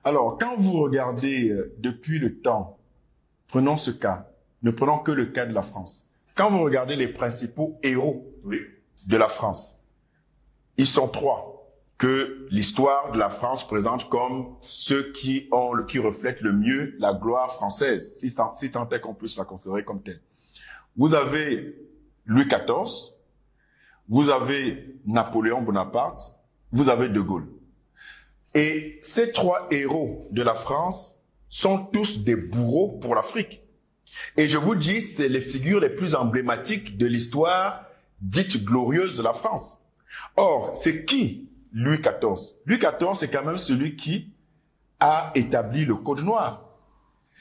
Alors, quand vous regardez depuis le temps, prenons ce cas, ne prenons que le cas de la France. Quand vous regardez les principaux héros de la France, ils sont trois que l'histoire de la France présente comme ceux qui reflètent le mieux la gloire française, si tant est qu'on puisse la considérer comme telle. Vous avez Louis XIV, vous avez Napoléon Bonaparte, vous avez De Gaulle. Et ces trois héros de la France sont tous des bourreaux pour l'Afrique. Et je vous dis, c'est les figures les plus emblématiques de l'histoire dite glorieuse de la France. Or, c'est qui Louis XIV? Louis XIV, c'est quand même celui qui a établi le Code noir.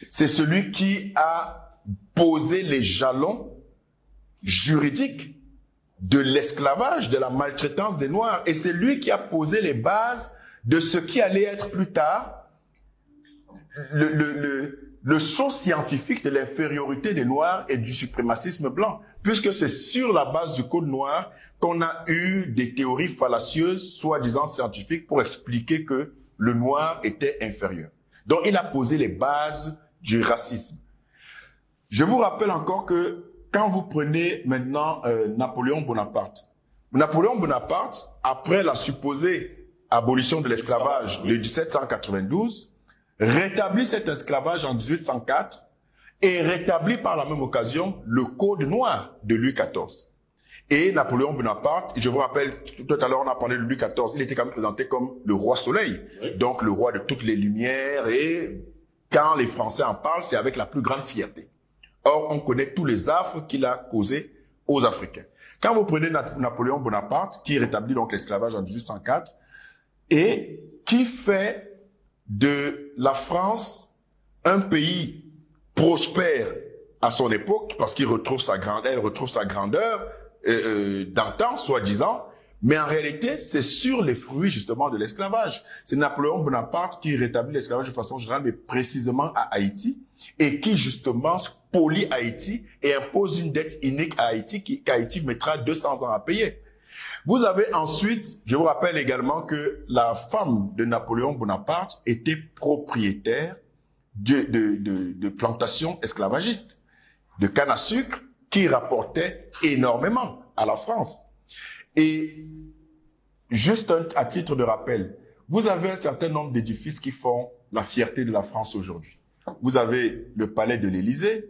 C'est celui qui a posé les jalons juridiques de l'esclavage, de la maltraitance des Noirs. Et c'est lui qui a posé les bases de ce qui allait être plus tard le saut scientifique de l'infériorité des Noirs et du suprémacisme blanc, puisque c'est sur la base du Code noir qu'on a eu des théories fallacieuses, soi-disant scientifiques, pour expliquer que le Noir était inférieur. Donc il a posé les bases du racisme. Je vous rappelle encore que quand vous prenez maintenant Napoléon Bonaparte, après la supposée abolition de l'esclavage de 1792, rétablit cet esclavage en 1804 et rétablit par la même occasion le Code noir de Louis XIV. Et Napoléon Bonaparte, je vous rappelle, tout à l'heure on a parlé de Louis XIV, il était quand même présenté comme le roi soleil, donc le roi de toutes les lumières, et quand les Français en parlent, c'est avec la plus grande fierté. Or, on connaît tous les affres qu'il a causés aux Africains. Quand vous prenez Napoléon Bonaparte, qui rétablit donc l'esclavage en 1804, et qui fait de la France un pays prospère à son époque, parce qu'il retrouve sa grandeur d'antan, soi-disant, mais en réalité, c'est sur les fruits justement de l'esclavage. C'est Napoléon Bonaparte qui rétablit l'esclavage de façon générale, mais précisément à Haïti, et qui justement spolie Haïti et impose une dette inique à Haïti qu'Haïti mettra 200 ans à payer. Vous avez ensuite, je vous rappelle également que la femme de Napoléon Bonaparte était propriétaire de plantations esclavagistes, de canne à sucre qui rapportaient énormément à la France. Et juste à titre de rappel, vous avez un certain nombre d'édifices qui font la fierté de la France aujourd'hui. Vous avez le palais de l'Élysée,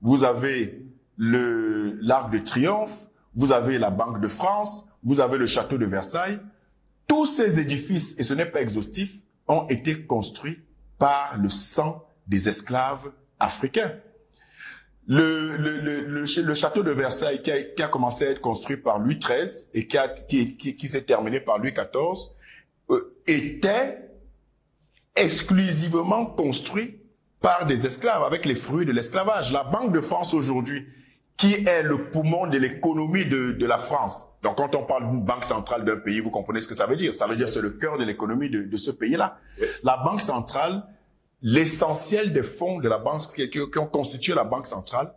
vous avez l'Arc de Triomphe, vous avez la Banque de France, vous avez le château de Versailles. Tous ces édifices, et ce n'est pas exhaustif, ont été construits par le sang des esclaves africains. Le château de Versailles qui a commencé à être construit par Louis XIII et qui s'est terminé par Louis XIV était exclusivement construit par des esclaves avec les fruits de l'esclavage. La Banque de France aujourd'hui, qui est le poumon de l'économie de la France. Donc quand on parle d'une banque centrale d'un pays, vous comprenez ce que ça veut dire. Ça veut dire que c'est le cœur de l'économie de ce pays-là. La Banque centrale, l'essentiel des fonds de la banque qui ont constitué la Banque centrale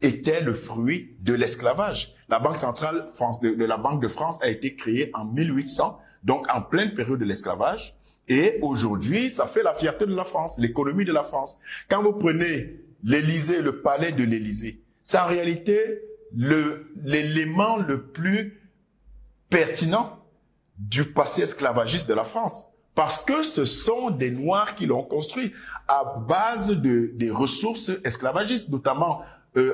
était le fruit de l'esclavage. La Banque centrale de la Banque de France a été créée en 1800, donc en pleine période de l'esclavage. Et aujourd'hui, ça fait la fierté de la France, l'économie de la France. Quand vous prenez l'Élysée, le palais de l'Élysée, c'est en réalité l'élément le plus pertinent du passé esclavagiste de la France. Parce que ce sont des Noirs qui l'ont construit à base des ressources esclavagistes, notamment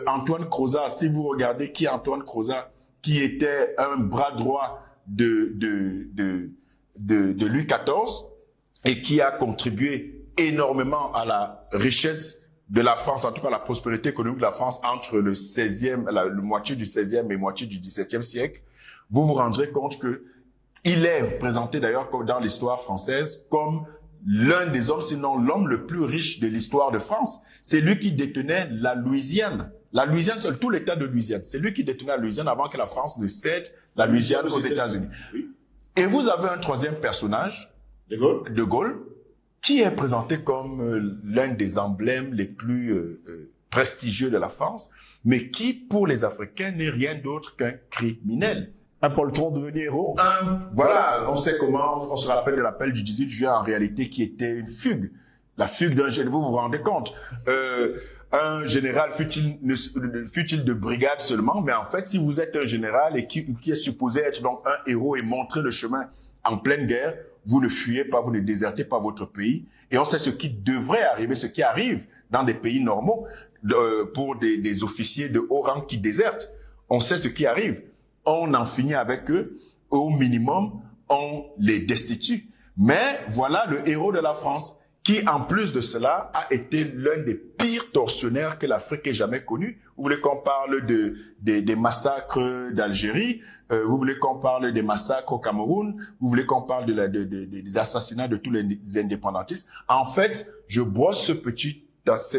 Antoine Crozat. Si vous regardez qui est Antoine Crozat, qui était un bras droit de Louis XIV et qui a contribué énormément à la richesse de la France, en tout cas la prospérité économique de la France entre le moitié du 16e et moitié du 17e siècle, vous vous rendrez compte que il est présenté d'ailleurs dans l'histoire française comme l'un des hommes, sinon l'homme le plus riche de l'histoire de France. C'est lui qui détenait la Louisiane. La Louisiane, c'est tout l'État de Louisiane. C'est lui qui détenait la Louisiane avant que la France ne cède la Louisiane aux États-Unis. Et vous avez un troisième personnage, De Gaulle, qui est présenté comme l'un des emblèmes les plus prestigieux de la France, mais qui, pour les Africains, n'est rien d'autre qu'un criminel. Un poltron devenu héros. Voilà, on sait comment, on se rappelle de l'appel du 18 juin en réalité qui était une fugue. La fugue d'un général, vous vous rendez compte. Un général, fut-il de brigade seulement, mais en fait, si vous êtes un général et qui est supposé être donc un héros et montrer le chemin en pleine guerre, vous ne fuyez pas, vous ne désertez pas votre pays. Et on sait ce qui devrait arriver, ce qui arrive dans des pays normaux pour des officiers de haut rang qui désertent. On sait ce qui arrive. On en finit avec eux. Au minimum, on les destitue. Mais voilà le héros de la France qui, en plus de cela, a été l'un des pires tortionnaires que l'Afrique ait jamais connu. Vous voulez qu'on parle des massacres d'Algérie, vous voulez qu'on parle des massacres au Cameroun, vous voulez qu'on parle des assassinats de tous les indépendantistes. En fait, je brosse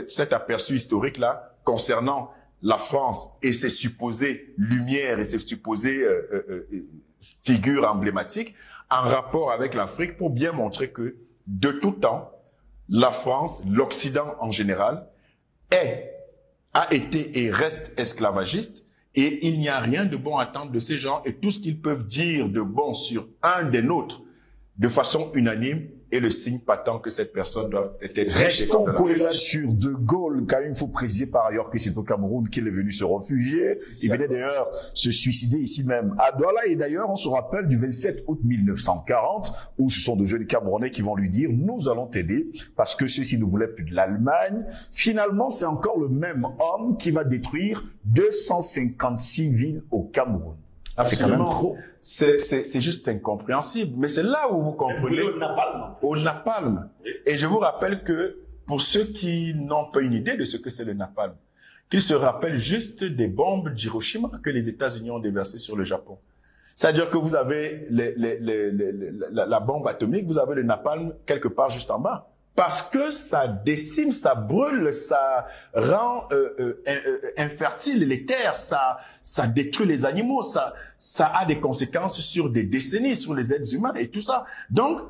cet aperçu historique-là concernant la France et ses supposées lumières et ses supposées figures emblématiques en rapport avec l'Afrique pour bien montrer que, de tout temps, la France, l'Occident en général, a été et reste esclavagiste et il n'y a rien de bon à attendre de ces gens et tout ce qu'ils peuvent dire de bon sur un des nôtres de façon unanime est le signe patent que cette personne doit être... Restons collés sur De Gaulle, quand il faut préciser par ailleurs que c'est au Cameroun qu'il est venu se réfugier. Il venait d'ailleurs se suicider ici même à Douala. Et d'ailleurs, on se rappelle du 27 août 1940, où ce sont de jeunes Camerounais qui vont lui dire « Nous allons t'aider parce que ceux-ci ne voulaient plus de l'Allemagne ». Finalement, c'est encore le même homme qui va détruire 256 villes au Cameroun. C'est quand même trop. C'est juste incompréhensible. Mais c'est là où vous comprenez. Au napalm. Et je vous rappelle que pour ceux qui n'ont pas une idée de ce que c'est le napalm, qu'ils se rappellent juste des bombes d'Hiroshima que les États-Unis ont déversées sur le Japon. C'est-à-dire que vous avez la bombe atomique, vous avez le napalm quelque part juste en bas. Parce que ça décime, ça brûle, ça rend infertile les terres, ça détruit les animaux, ça a des conséquences sur des décennies, sur les êtres humains et tout ça. Donc,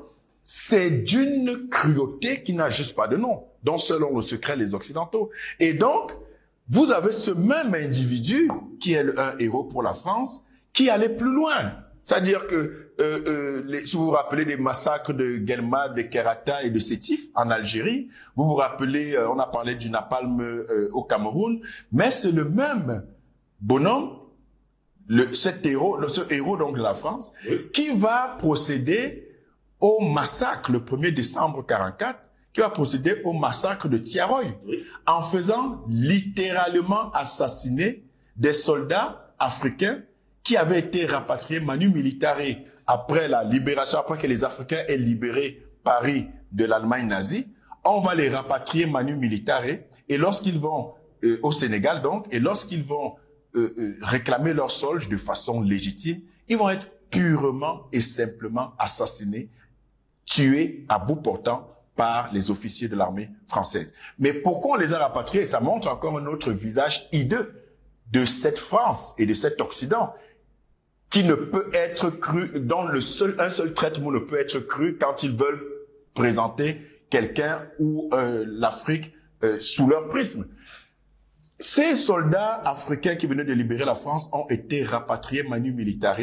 c'est d'une cruauté qui n'a juste pas de nom, dont selon le secret les Occidentaux. Et donc, vous avez ce même individu, qui est un héros pour la France, qui allait plus loin. C'est-à-dire que, si vous vous rappelez des massacres de Guelma, de Kerata et de Sétif en Algérie, vous vous rappelez, on a parlé du napalm au Cameroun, mais c'est le même bonhomme, ce héros donc de la France, oui, qui va procéder au massacre le 1er décembre 1944, qui va procéder au massacre de Tiaroy, oui, en faisant littéralement assassiner des soldats africains qui avaient été rapatriés manu militare après la libération, après que les Africains aient libéré Paris de l'Allemagne nazie. On va les rapatrier manu militare et lorsqu'ils vont au Sénégal donc, et lorsqu'ils vont réclamer leur solde de façon légitime, ils vont être purement et simplement assassinés, tués à bout portant par les officiers de l'armée française. Mais pourquoi on les a rapatriés? Ça montre encore un autre visage hideux de cette France et de cet Occident qui ne peut être cru, dont un seul traitement ne peut être cru quand ils veulent présenter quelqu'un ou l'Afrique sous leur prisme. Ces soldats africains qui venaient de libérer la France ont été rapatriés manu militare,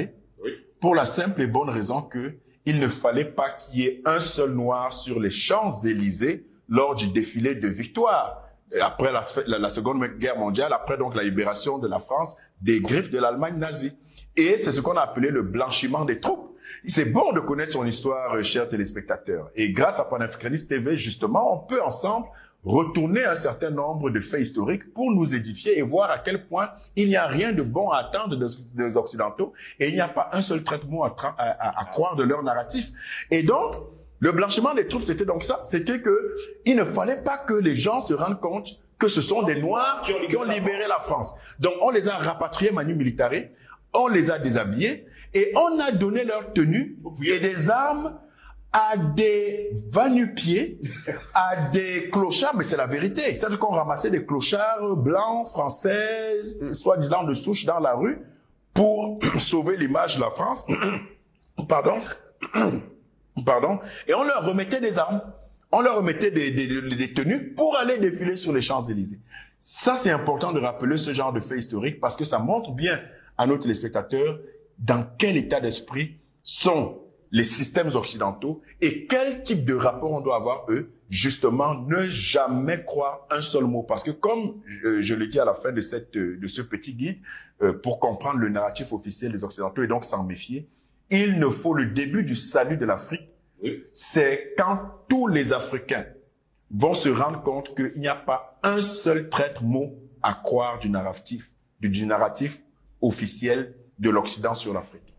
oui, pour la simple et bonne raison que il ne fallait pas qu'il y ait un seul noir sur les Champs-Élysées lors du défilé de victoire. Après la Seconde Guerre mondiale, après donc la libération de la France des griffes de l'Allemagne nazie. Et c'est ce qu'on a appelé le blanchiment des troupes. C'est bon de connaître son histoire, chers téléspectateurs. Et grâce à Panafricaniste TV, justement, on peut ensemble retourner un certain nombre de faits historiques pour nous édifier et voir à quel point il n'y a rien de bon à attendre des Occidentaux et il n'y a pas un seul traitement à croire de leur narratif. Et donc, le blanchiment des troupes, c'était donc ça. C'était que il ne fallait pas que les gens se rendent compte que ce sont des Noirs qui ont libéré la France. Donc, on les a rapatriés manu militare, on les a déshabillés et on a donné leur tenue et des armes à des va-nu-pieds, à des clochards, mais c'est la vérité. C'est-à-dire qu'on ramassait des clochards blancs, français, soi-disant de souche dans la rue pour sauver l'image de la France. Pardon. Et on leur remettait des armes. On leur remettait des tenues pour aller défiler sur les Champs-Élysées. Ça, c'est important de rappeler ce genre de fait historique parce que ça montre bien à nos téléspectateurs dans quel état d'esprit sont les systèmes occidentaux et quel type de rapport on doit avoir eux. Justement, ne jamais croire un seul mot. Parce que comme je le dis à la fin de ce petit guide, pour comprendre le narratif officiel des Occidentaux et donc s'en méfier, il ne faut le début du salut de l'Afrique. Oui. C'est quand tous les Africains vont se rendre compte qu'il n'y a pas un seul traître mot à croire du narratif officiel de l'Occident sur l'Afrique.